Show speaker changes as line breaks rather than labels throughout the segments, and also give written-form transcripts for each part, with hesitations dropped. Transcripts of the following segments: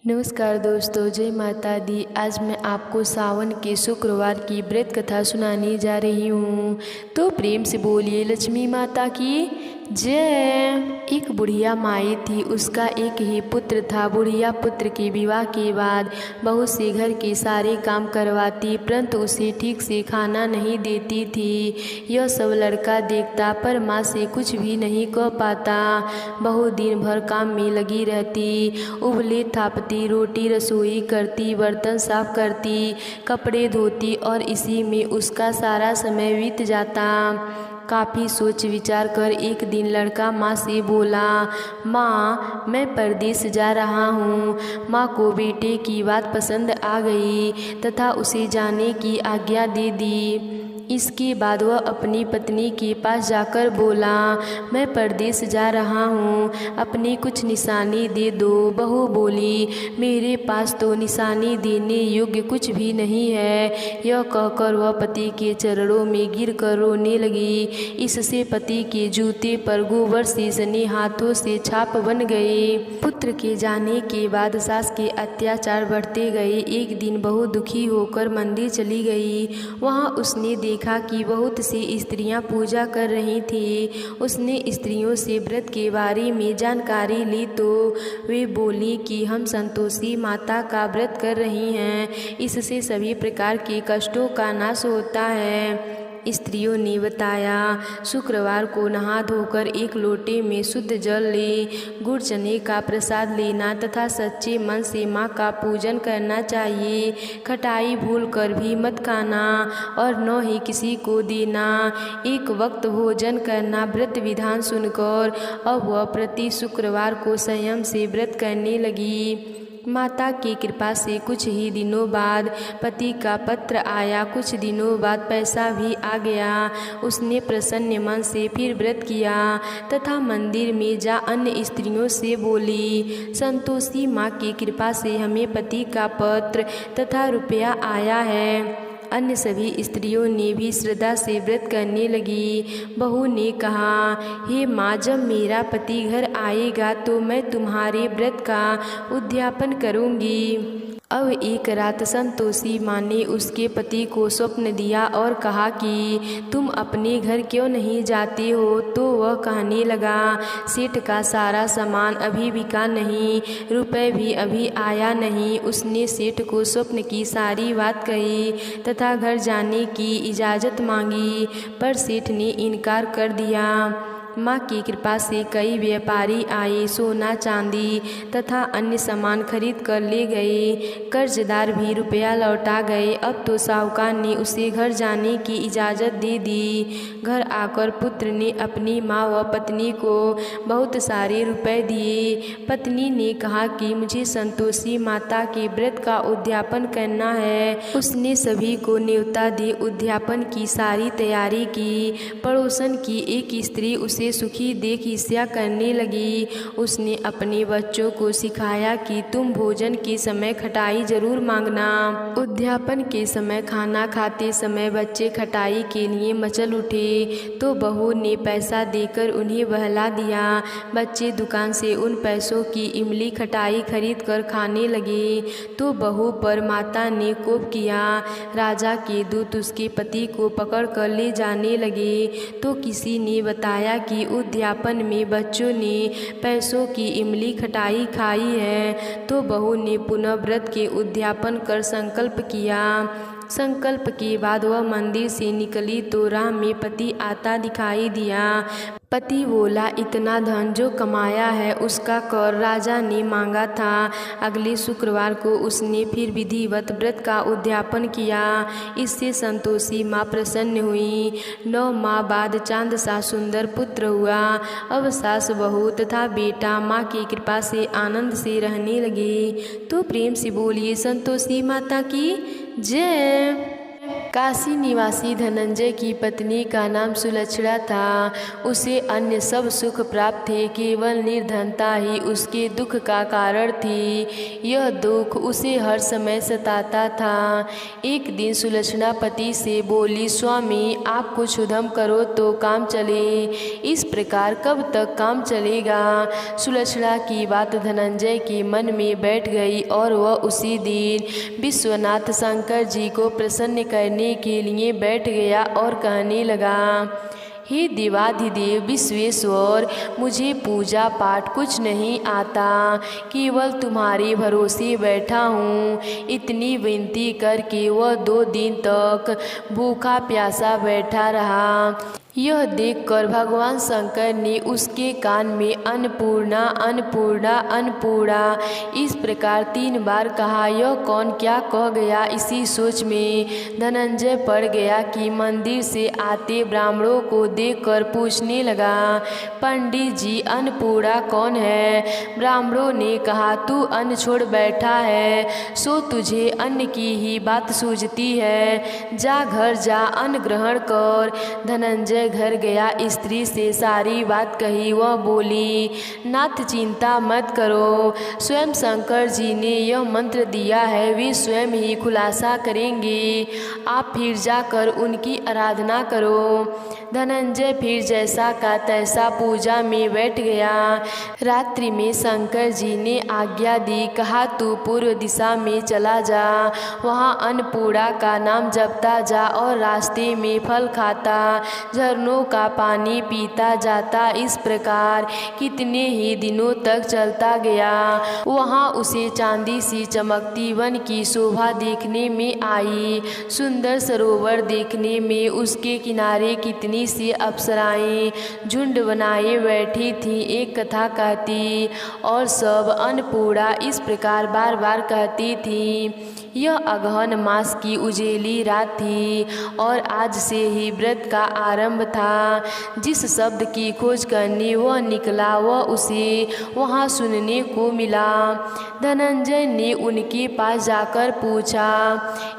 नमस्कार दोस्तों, जय माता दी। आज मैं आपको सावन के शुक्रवार की व्रत कथा सुनाने जा रही हूँ। तो प्रेम से बोलिए लक्ष्मी माता की जय। एक बुढ़िया माई थी, उसका एक ही पुत्र था। बुढ़िया पुत्र के विवाह के बाद बहू से घर के सारे काम करवाती, परंतु उसे ठीक से खाना नहीं देती थी। यह सब लड़का देखता, पर माँ से कुछ भी नहीं कह पाता। बहू दिन भर काम में लगी रहती, उबले थापती, रोटी रसोई करती, बर्तन साफ करती, कपड़े धोती और इसी में उसका सारा समय बीत जाता। काफ़ी सोच विचार कर एक दिन लड़का माँ से बोला, माँ मैं परदेश जा रहा हूँ। माँ को बेटे की बात पसंद आ गई तथा उसे जाने की आज्ञा दे दी। इसके बाद वह अपनी पत्नी के पास जाकर बोला, मैं परदेश जा रहा हूँ, अपनी कुछ निशानी दे दो। बहू बोली, मेरे पास तो निशानी देने योग्य कुछ भी नहीं है। यह कहकर वह पति के चरणों में गिरकर रोने लगी। इससे पति के जूते पर गोबर से सने हाथों से छाप बन गए। पुत्र के जाने के बाद सास के अत्याचार बढ़ते गए। एक दिन बहू दुखी होकर मंदिर चली गई। वहाँ उसने देखा कि बहुत सी स्त्रियां पूजा कर रही थी। उसने स्त्रियों से व्रत के बारे में जानकारी ली तो वे बोली कि हम संतोषी माता का व्रत कर रही हैं, इससे सभी प्रकार के कष्टों का नाश होता है। स्त्रियों ने बताया, शुक्रवार को नहा धोकर एक लोटे में शुद्ध जल ले, गुड़ चने का प्रसाद लेना तथा सच्चे मन से माँ का पूजन करना चाहिए। खटाई भूल कर भी मत खाना और न ही किसी को देना। एक वक्त भोजन करना। व्रत विधान सुनकर अब वह प्रति शुक्रवार को संयम से व्रत करने लगी। माता की कृपा से कुछ ही दिनों बाद पति का पत्र आया। कुछ दिनों बाद पैसा भी आ गया। उसने प्रसन्न मन से फिर व्रत किया तथा मंदिर में जा अन्य स्त्रियों से बोली, संतोषी माँ की कृपा से हमें पति का पत्र तथा रुपया आया है। अन्य सभी स्त्रियों ने भी श्रद्धा से व्रत करने लगी। बहू ने कहा, हे माँ, जब मेरा पति घर आएगा तो मैं तुम्हारे व्रत का उद्यापन करूँगी। अब एक रात संतोषी माँ ने उसके पति को स्वप्न दिया और कहा कि तुम अपने घर क्यों नहीं जाते हो। तो वह कहने लगा, सेठ का सारा सामान अभी बिका नहीं, रुपए भी अभी आया नहीं। उसने सेठ को स्वप्न की सारी बात कही तथा घर जाने की इजाज़त मांगी, पर सेठ ने इनकार कर दिया। माँ की कृपा से कई व्यापारी आए, सोना चांदी तथा अन्य सामान खरीद कर ले गए। कर्जदार भी रुपया लौटा गए। अब तो साहूकार ने उसे घर जाने की इजाज़त दे दी। घर आकर पुत्र ने अपनी माँ व पत्नी को बहुत सारे रुपए दिए। पत्नी ने कहा कि मुझे संतोषी माता के व्रत का उद्यापन करना है। उसने सभी को न्योता दे उद्यापन की सारी तैयारी की। पड़ोसन की एक स्त्री उसे सुखी देख ईर्ष्या करने लगी। उसने अपने बच्चों को सिखाया कि तुम भोजन के समय खटाई जरूर मांगना। उद्यापन के समय खाना खाते समय बच्चे खटाई के लिए मचल उठे तो बहू ने पैसा देकर उन्हें बहला दिया। बच्चे दुकान से उन पैसों की इमली खटाई खरीद कर खाने लगे तो बहू पर माता ने कोप किया। राजा के दूत उसके पति को पकड़ कर ले जाने लगे तो किसी ने बताया कि उद्यापन में बच्चों ने पैसों की इमली खटाई खाई है। तो बहू ने पुनः व्रत के उद्यापन कर संकल्प किया। संकल्प के बाद वह मंदिर से निकली तो राह में पति आता दिखाई दिया। पति बोला, इतना धन जो कमाया है उसका कर राजा ने मांगा था। अगले शुक्रवार को उसने फिर विधिवत व्रत का उद्यापन किया। इससे संतोषी माँ प्रसन्न हुई। 9 माह बाद चांद सा सुंदर पुत्र हुआ। अब सास बहू तथा बेटा माँ की कृपा से आनंद से रहने लगे। तो प्रेम से बोलिए संतोषी माता की जय। काशी निवासी धनंजय की पत्नी का नाम सुलक्षणा था। उसे अन्य सब सुख प्राप्त थे, केवल निर्धनता ही उसके दुख का कारण थी। यह दुख उसे हर समय सताता था। एक दिन सुलक्षणा पति से बोली, स्वामी आप कुछ उद्यम करो तो काम चले, इस प्रकार कब तक काम चलेगा। सुलक्षणा की बात धनंजय के मन में बैठ गई और वह उसी दिन विश्वनाथ शंकर जी को प्रसन्न करने के लिए बैठ गया और कहने लगा, हे देवाधिदेव विश्वेश्वर, मुझे पूजा पाठ कुछ नहीं आता, केवल तुम्हारे भरोसे बैठा हूँ। इतनी विनती करके वह 2 दिन तक भूखा प्यासा बैठा रहा। यह देखकर भगवान शंकर ने उसके कान में अन्नपूर्णा अन्नपूर्णा अन्नपूर्णा इस प्रकार 3 बार कहा। यह कौन क्या कह गया, इसी सोच में धनंजय पड़ गया कि मंदिर से आते ब्राह्मणों को देखकर पूछने लगा, पंडित जी अन्नपूर्णा कौन है। ब्राह्मणों ने कहा, तू अन्न छोड़ बैठा है, सो तुझे अन्न की ही बात सूझती है, जा घर जा अन्न ग्रहण कर। धनंजय घर गया, स्त्री से सारी बात कही। वह बोली, नाथ चिंता मत करो, स्वयं शंकर जी ने यह मंत्र दिया है, वे स्वयं ही खुलासा करेंगे, आप फिर जाकर उनकी आराधना करो। धनंजय फिर जैसा का तैसा पूजा में बैठ गया। रात्रि में शंकर जी ने आज्ञा दी, कहा तू पूर्व दिशा में चला जा, वहाँ अन्नपूर्णा का नाम जपता जा और रास्ते में फल खाता, झरनों का पानी पीता जाता। इस प्रकार कितने ही दिनों तक चलता गया। वहाँ उसे चांदी सी चमकती वन की शोभा देखने में आई। सुंदर सरोवर देखने में उसके किनारे कितनी सी अप्सराएं झुंड बनाए बैठी थीं। एक कथा कहती और सब अन्नपूर्णा इस प्रकार बार बार कहती थी। यह अगहन मास की उजेली रात थी और आज से ही व्रत का आरंभ था। जिस शब्द की खोज करने वह निकला, वह उसे वहाँ सुनने को मिला। धनंजय ने उनके पास जाकर पूछा,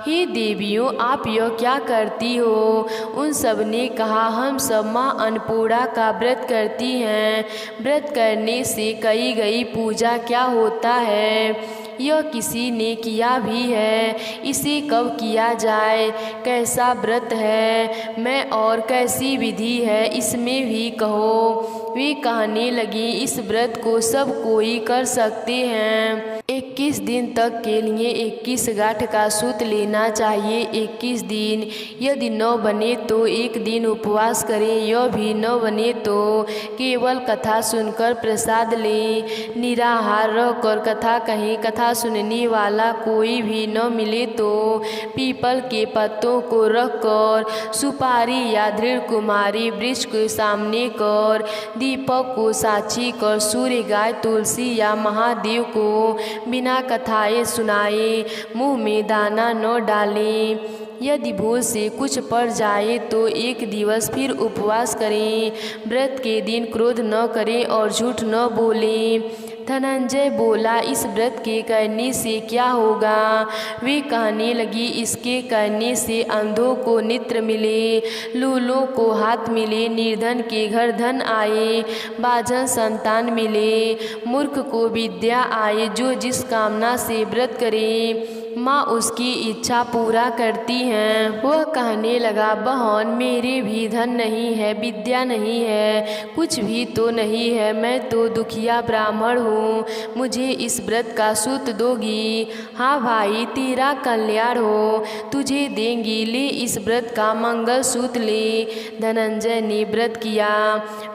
हे देवियों, आप यह क्या करती हो। उन सब ने कहा, हम सब माँ अन्नपूर्णा का व्रत करती हैं। व्रत करने से कही गई पूजा क्या होता है, यह किसी ने किया भी है, इसे कब किया जाए, कैसा व्रत है, मैं और कैसी विधि है, इसमें भी कहो। वे कहने लगी, इस व्रत को सब कोई कर सकते हैं। 21 दिन तक के लिए 21 गांठ का सूत लेना चाहिए। 21 दिन, यदि न बने तो 1 दिन उपवास करें, यह भी न बने तो केवल कथा सुनकर प्रसाद लें। निराहार रहकर कथा कहें। कथा सुनने वाला कोई भी न मिले तो पीपल के पत्तों को रखकर सुपारी या दृढ़ कुमारी वृक्ष के सामने कर, दीपक को साक्षी कर, सूर्य, गाय, तुलसी या महादेव को बिना कथाएं सुनाए मुंह में दाना न डालें। यदि भूल से कुछ पड़ जाए तो 1 दिवस फिर उपवास करें। व्रत के दिन क्रोध न करें और झूठ न बोलें। धनंजय बोला, इस व्रत के करने से क्या होगा। वे कहने लगी, इसके करने से अंधों को नेत्र मिले, लूलों को हाथ मिले, निर्धन के घर धन आए, बाझन संतान मिले, मूर्ख को विद्या आए। जो जिस कामना से व्रत करे माँ उसकी इच्छा पूरा करती हैं। वह कहने लगा, बहन मेरे भी धन नहीं है, विद्या नहीं है, कुछ भी तो नहीं है, मैं तो दुखिया ब्राह्मण हूँ, मुझे इस व्रत का सूत दोगी। हाँ भाई, तेरा कल्याण हो, तुझे देंगी, ले इस व्रत का मंगल सूत ले। धनंजय ने व्रत किया।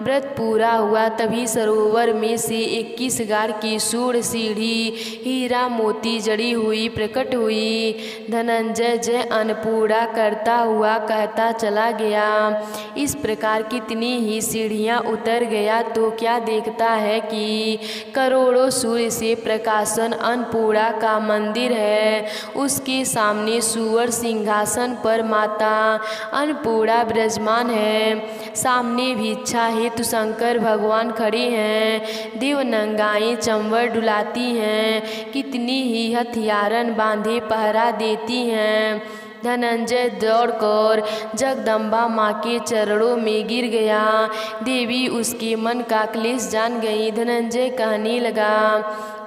व्रत पूरा हुआ तभी सरोवर में से 21 गार की सूढ़ सीढ़ी हीरा मोती जड़ी हुई प्रकट हुई। धनंजय जय अन्नपूर्णा करता हुआ कहता चला गया। इस प्रकार कितनी ही सीढ़ियाँ उतर गया तो क्या देखता है कि करोड़ों सूर्य से प्रकाशन अन्नपूर्णा का मंदिर है। उसके सामने सुवर्ण सिंहासन पर माता अन्नपूर्णा विराजमान है। सामने भिक्षा हेतु शंकर भगवान खड़े हैं। देवनंगाएं चंवर डुलाती हैं। कितनी ही हथियारन बांधे पहरा देती हैं। धनंजय दौड़कर जगदम्बा माँ के चरणों में गिर गया। देवी उसके मन का क्लेश जान गई। धनंजय कहने लगा,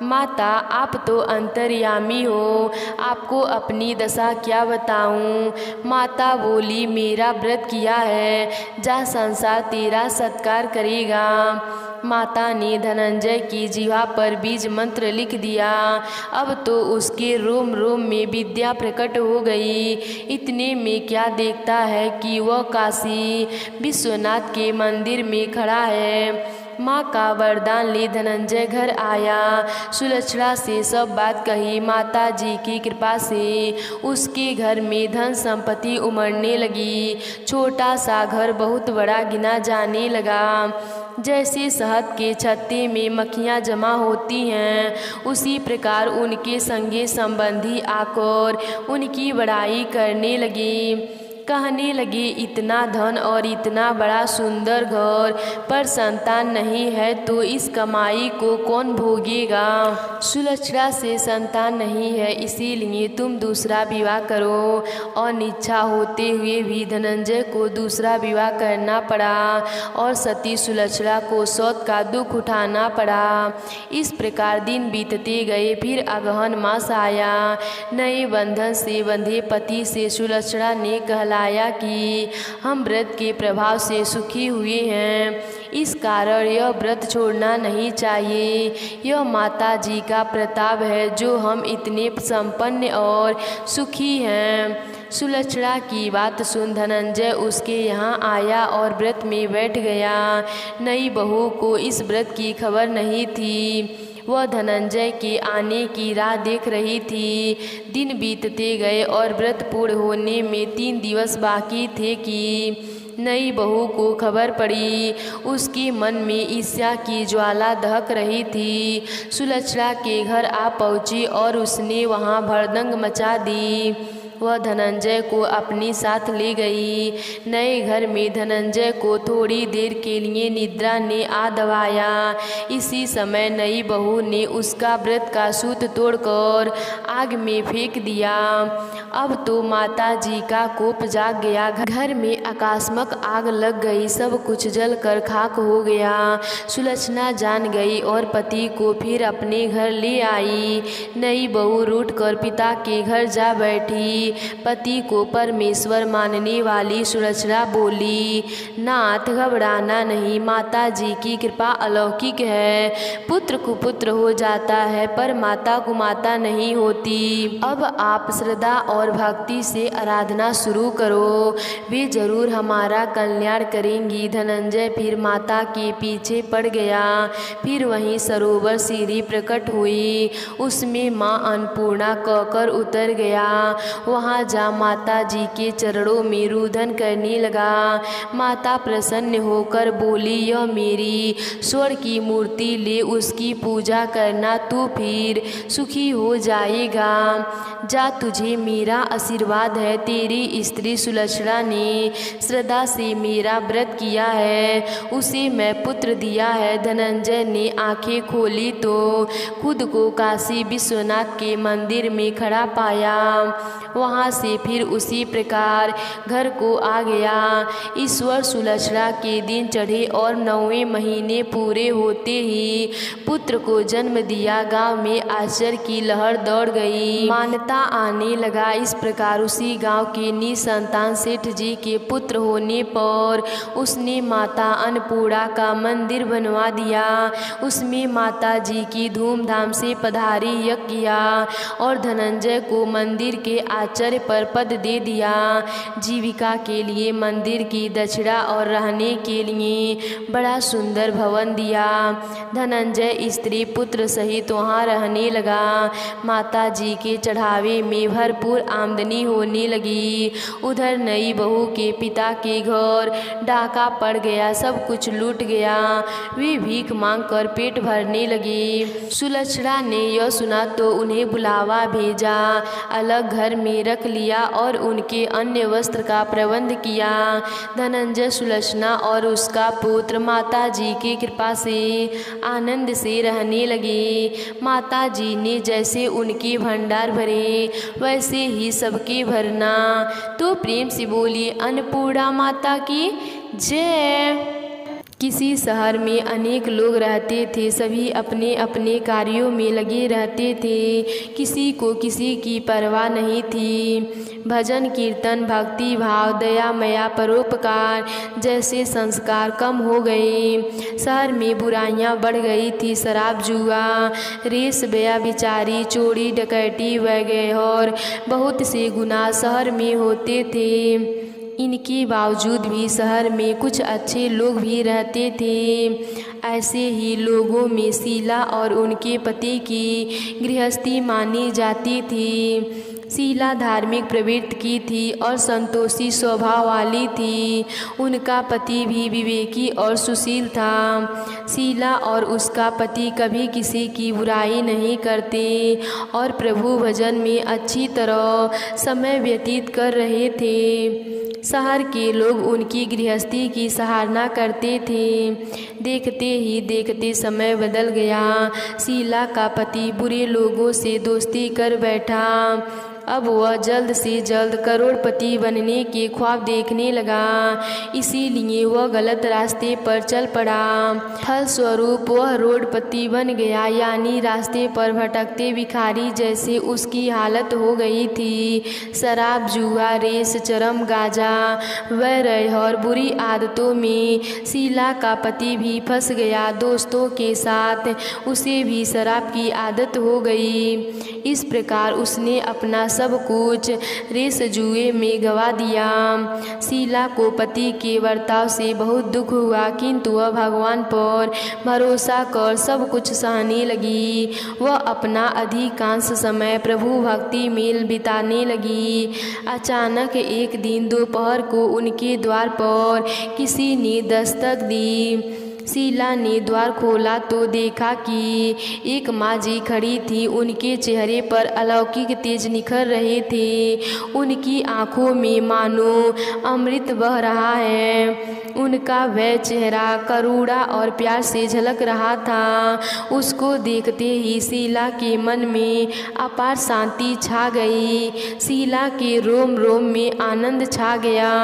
माता आप तो अंतर्यामी हो, आपको अपनी दशा क्या बताऊं। माता बोली, मेरा व्रत किया है, जा संसार तेरा सत्कार करेगा। माता ने धनंजय की जिह्वा पर बीज मंत्र लिख दिया। अब तो उसके रोम रोम में विद्या प्रकट हो गई। इतने में क्या देखता है कि वह काशी विश्वनाथ के मंदिर में खड़ा है। माँ का वरदान ले धनंजय घर आया। सुलक्षणा से सब बात कही। माता जी की कृपा से उसके घर में धन संपत्ति उमड़ने लगी। छोटा सा घर बहुत बड़ा गिना जाने लगा। जैसे शहद के छत्ते में मक्खियाँ जमा होती हैं, उसी प्रकार उनके संगे संबंधी आकर उनकी बड़ाई करने लगे। कहने लगे, इतना धन और इतना बड़ा सुंदर घर, पर संतान नहीं है तो इस कमाई को कौन भोगेगा। सुलक्षणा से संतान नहीं है, इसीलिए तुम दूसरा विवाह करो। अनिच्छा होते हुए भी धनंजय को दूसरा विवाह करना पड़ा और सती सुलक्षणा को सौत का दुख उठाना पड़ा। इस प्रकार दिन बीतते गए। फिर अगहन मास आया। नए बंधन से बंधे पति से सुलक्षणा ने कहलाया कि हम व्रत के प्रभाव से सुखी हुए हैं, इस कारण यह व्रत छोड़ना नहीं चाहिए। यह माता जी का प्रताप है जो हम इतने संपन्न और सुखी हैं। सुलक्षणा की बात सुन धनंजय उसके यहाँ आया और व्रत में बैठ गया। नई बहू को इस व्रत की खबर नहीं थी। वह धनंजय के आने की राह देख रही थी। दिन बीतते गए और व्रत पूर्ण होने में 3 दिवस बाकी थे कि नई बहू को खबर पड़ी। उसके मन में ईर्ष्या की ज्वाला दहक रही थी। सुलक्षणा के घर आ पहुंची और उसने वहां भड़दंग मचा दी। वह धनंजय को अपने साथ ले गई। नए घर में धनंजय को थोड़ी देर के लिए निद्रा ने आ दबाया। इसी समय नई बहू ने उसका व्रत का सूत तोड़कर आग में फेंक दिया। अब तो माता जी का कोप जाग गया। घर में आकस्मिक आग लग गई। सब कुछ जलकर खाक हो गया। सुलक्षणा जान गई और पति को फिर अपने घर ले आई। नई बहू रूठकर पिता के घर जा बैठी। पति को परमेश्वर मानने वाली सुलक्षणा बोली, नाथ घबराना नहीं, माता जी की कृपा अलौकिक है। पुत्र कुपुत्र हो जाता है पर माता कुमाता नहीं होती। अब आप श्रद्धा और भक्ति से आराधना शुरू करो, वे जरूर हमारा कल्याण करेंगी। धनंजय फिर माता के पीछे पड़ गया। फिर वहीं सरोवर सीढ़ी प्रकट हुई। उसमें माँ अन्नपूर्णा कहकर उतर गया। वहाँ जा माता जी के चरणों में रुदन करने लगा। माता प्रसन्न होकर बोली, यह मेरी स्वर्ण की मूर्ति ले, उसकी पूजा करना, तू फिर सुखी हो जाएगा। जा, तुझे मेरा आशीर्वाद है। तेरी स्त्री सुलक्षणा ने श्रद्धा से मेरा व्रत किया है, उसे मैं पुत्र दिया है। धनंजय ने आंखें खोली तो खुद को काशी विश्वनाथ के मंदिर में खड़ा पाया। वहाँ से फिर उसी प्रकार घर को आ गया। ईश्वर सुलक्षणा के दिन चढ़े और 9वें महीने पूरे होते ही पुत्र को जन्म दिया। गांव में आश्चर्य की लहर दौड़ गई। मान्यता आने लगा। इस प्रकार उसी गांव के निसंतान सेठ जी के पुत्र होने पर उसने माता अन्नपूर्णा का मंदिर बनवा दिया। उसमें माता जी की धूमधाम से पधारी यज्ञ किया और धनंजय को मंदिर के आचार्य पर पद दे दिया। जीविका के लिए मंदिर की दक्षिणा और रहने के लिए बड़ा सुंदर भवन दिया। धनंजय स्त्री पुत्र सहित वहाँ रहने लगा। माता जी के चढ़ावे में भरपूर आमदनी होने लगी। उधर नई बहू के पिता के घर डाका पड़ गया। सब कुछ लूट गया। वे भीख मांग कर पेट भरने लगी। सुलक्षणा ने यह सुना तो उन्हें बुलावा भेजा। अलग घर में रख लिया और उनके अन्य वस्त्र का प्रबंध किया। धनंजय सुलक्षणा और उसका पुत्र माता जी की कृपा से आनंद से रहने लगे। माता जी ने जैसे उनके भंडार भरे वैसे ही सबके भरना। तो प्रेम से बोलिए अन्नपूर्णा माता की जय। किसी शहर में अनेक लोग रहते थे। सभी अपने अपने कार्यों में लगे रहते थे। किसी को किसी की परवाह नहीं थी। भजन कीर्तन भक्ति भाव दया मया परोपकार जैसे संस्कार कम हो गए। शहर में बुराइयां बढ़ गई थी। शराब जुआ रेस व्यभिचारी चोरी डकैती वगैरह और बहुत से गुनाह शहर में होते थे। इनके बावजूद भी शहर में कुछ अच्छे लोग भी रहते थे। ऐसे ही लोगों में शीला और उनके पति की गृहस्थी मानी जाती थी। शीला धार्मिक प्रवृत्ति की थी और संतोषी स्वभाव वाली थी। उनका पति भी विवेकी और सुशील था। शीला और उसका पति कभी किसी की बुराई नहीं करते और प्रभु भजन में अच्छी तरह समय व्यतीत कर रहे थे। शहर के लोग उनकी गृहस्थी की सराहना करते थे। देखते ही देखते समय बदल गया। शीला का पति बुरे लोगों से दोस्ती कर बैठा। अब वह जल्द से जल्द करोड़पति बनने के ख्वाब देखने लगा। इसीलिए वह गलत रास्ते पर चल पड़ा। फलस्वरूप वह रोडपति बन गया, यानी रास्ते पर भटकते भिखारी जैसे उसकी हालत हो गई थी। शराब जुआ रेस चरम गांजा वैरह और बुरी आदतों में शीला का पति भी फंस गया। दोस्तों के साथ उसे भी शराब की आदत हो गई। इस प्रकार उसने अपना सब कुछ रेस जुए में गवा दिया। शीला को पति के बर्ताव से बहुत दुख हुआ, किंतु वह भगवान पर भरोसा कर सब कुछ सहने लगी। वह अपना अधिकांश समय प्रभु भक्ति में बिताने लगी। अचानक एक दिन दोपहर को उनके द्वार पर किसी ने दस्तक दी। शीला ने द्वार खोला तो देखा कि एक माँ जी खड़ी थी। उनके चेहरे पर अलौकिक तेज निखर रहे थे। उनकी आंखों में मानो अमृत बह रहा है। उनका वह चेहरा करुणा और प्यार से झलक रहा था। उसको देखते ही शीला के मन में अपार शांति छा गई। शीला के रोम रोम में आनंद छा गया।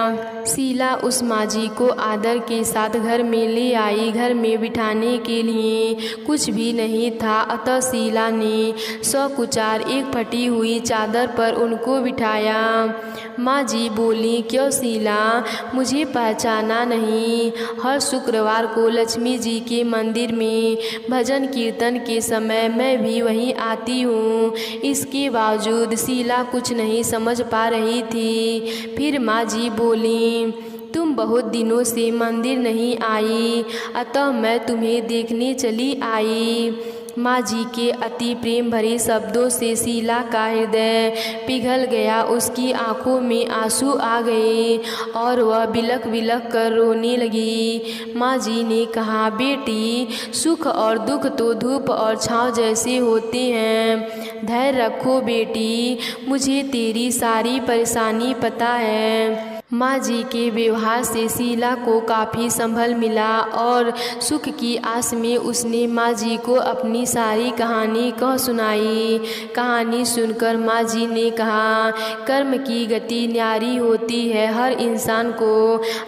शीला उस माँ जी को आदर के साथ घर में ले आई। घर में बिठाने के लिए कुछ भी नहीं था, अतः शीला ने सकुचार एक फटी हुई चादर पर उनको बिठाया। माँ जी बोली, क्यों शीला, मुझे पहचाना नहीं? हर शुक्रवार को लक्ष्मी जी के मंदिर में भजन कीर्तन के समय मैं भी वहीं आती हूँ। इसके बावजूद शीला कुछ नहीं समझ पा रही थी। फिर माँ जी बोली, तुम बहुत दिनों से मंदिर नहीं आई, अतः मैं तुम्हें देखने चली आई। माँ जी के अति प्रेम भरे शब्दों से शीला का हृदय पिघल गया। उसकी आंखों में आंसू आ गए और वह बिलख बिलख कर रोने लगी। माँ जी ने कहा, बेटी, सुख और दुख तो धूप और छाँव जैसे होते हैं। धैर्य रखो बेटी, मुझे तेरी सारी परेशानी पता है। माँ जी के व्यवहार से शीला को काफ़ी संभल मिला और सुख की आस में उसने माँ जी को अपनी सारी कहानी कह सुनाई। कहानी सुनकर माँ जी ने कहा, कर्म की गति न्यारी होती है। हर इंसान को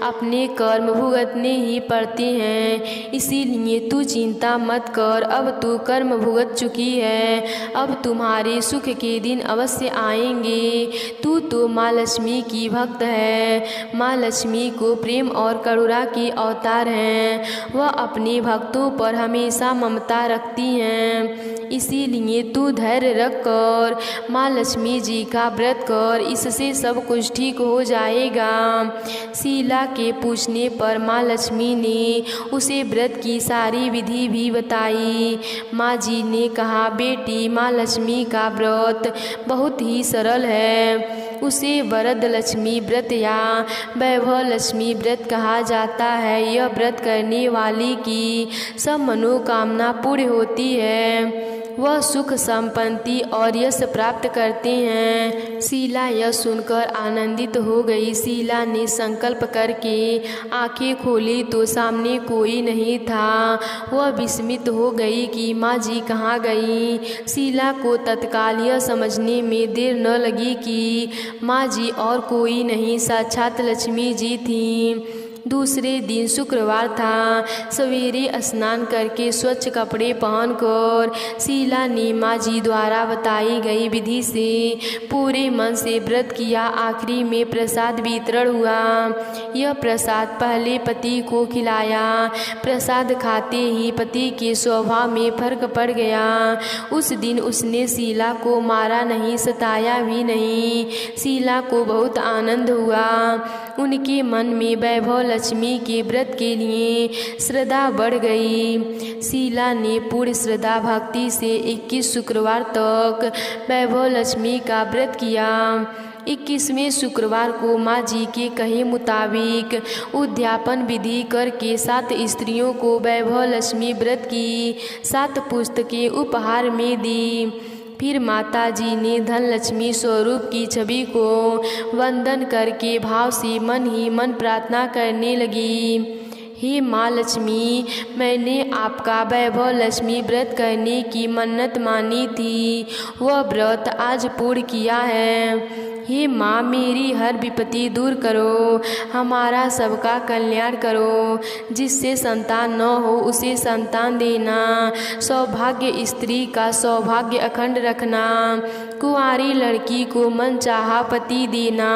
अपने कर्म भुगतने ही पड़ते हैं। इसीलिए तू चिंता मत कर, अब तू कर्म भुगत चुकी है। अब तुम्हारे सुख के दिन अवश्य आएंगे। तू तो माँ लक्ष्मी की भक्त है। माँ लक्ष्मी को प्रेम और करुणा की अवतार हैं। वह अपने भक्तों पर हमेशा ममता रखती हैं। इसीलिए तू धैर्य रख कर माँ लक्ष्मी जी का व्रत कर, इससे सब कुछ ठीक हो जाएगा। शीला के पूछने पर माँ लक्ष्मी ने उसे व्रत की सारी विधि भी बताई। माँ जी ने कहा, बेटी, माँ लक्ष्मी का व्रत बहुत ही सरल है। उसे वरद लक्ष्मी व्रत या वैभव लक्ष्मी व्रत कहा जाता है। यह व्रत करने वाली की सब मनोकामना पूर्ण होती है। वह सुख संपत्ति और यश प्राप्त करते हैं। शीला यह सुनकर आनंदित हो गई। शीला ने संकल्प करके आंखें खोली तो सामने कोई नहीं था। वह विस्मित हो गई कि माँ जी कहाँ गई। शीला को तत्काल यह समझने में देर न लगी कि माँ जी और कोई नहीं, साक्षात लक्ष्मी जी थी। दूसरे दिन शुक्रवार था। सवेरे स्नान करके स्वच्छ कपड़े पहनकर शीला ने माँ जी द्वारा बताई गई विधि से पूरे मन से व्रत किया। आखिरी में प्रसाद वितरण हुआ। यह प्रसाद पहले पति को खिलाया। प्रसाद खाते ही पति के स्वभाव में फर्क पड़ गया। उस दिन उसने शीला को मारा नहीं, सताया भी नहीं। शीला को बहुत आनंद हुआ। उनके मन में वैभव लक्ष्मी के व्रत के लिए श्रद्धा बढ़ गई। शीला ने पूर्ण श्रद्धा भक्ति से 21 शुक्रवार तक वैभव लक्ष्मी का व्रत किया। 21वें शुक्रवार को माँ जी के कहे मुताबिक उद्यापन विधि करके 7 स्त्रियों को वैभव लक्ष्मी व्रत की 7 पुस्तकें उपहार में दी। फिर माता जी ने धन लक्ष्मी स्वरूप की छवि को वंदन करके भाव से मन ही मन प्रार्थना करने लगी। हे माँ लक्ष्मी, मैंने आपका वैभव लक्ष्मी व्रत करने की मन्नत मानी थी, वह व्रत आज पूर्ण किया है। हे माँ, मेरी हर विपत्ति दूर करो, हमारा सबका कल्याण करो। जिससे संतान न हो उसे संतान देना, सौभाग्य स्त्री का सौभाग्य अखंड रखना, कुंवारी लड़की को मनचाहा पति देना।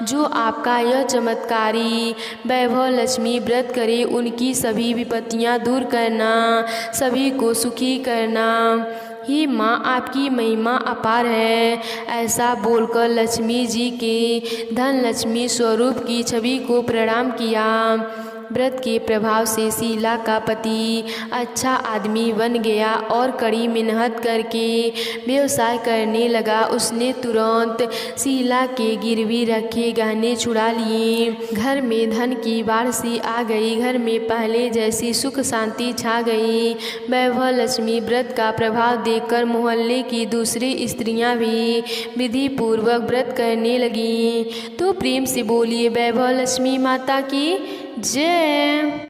जो आपका यह चमत्कारी वैभव लक्ष्मी व्रत करे उनकी सभी विपत्तियां दूर करना, सभी को सुखी करना। हे माँ, आपकी महिमा अपार है। ऐसा बोलकर लक्ष्मी जी के धन लक्ष्मी स्वरूप की छवि को प्रणाम किया। व्रत के प्रभाव से शीला का पति अच्छा आदमी बन गया और कड़ी मेहनत करके व्यवसाय करने लगा। उसने तुरंत शीला के गिरवी रखे गहने छुड़ा लिए। घर में धन की बाढ़ सी आ गई। घर में पहले जैसी सुख शांति छा गई। वैभव लक्ष्मी व्रत का प्रभाव देखकर मोहल्ले की दूसरी स्त्रियां भी विधि पूर्वक व्रत करने लगीं। तो प्रेम से बोलिए वैभव लक्ष्मी माता की जय।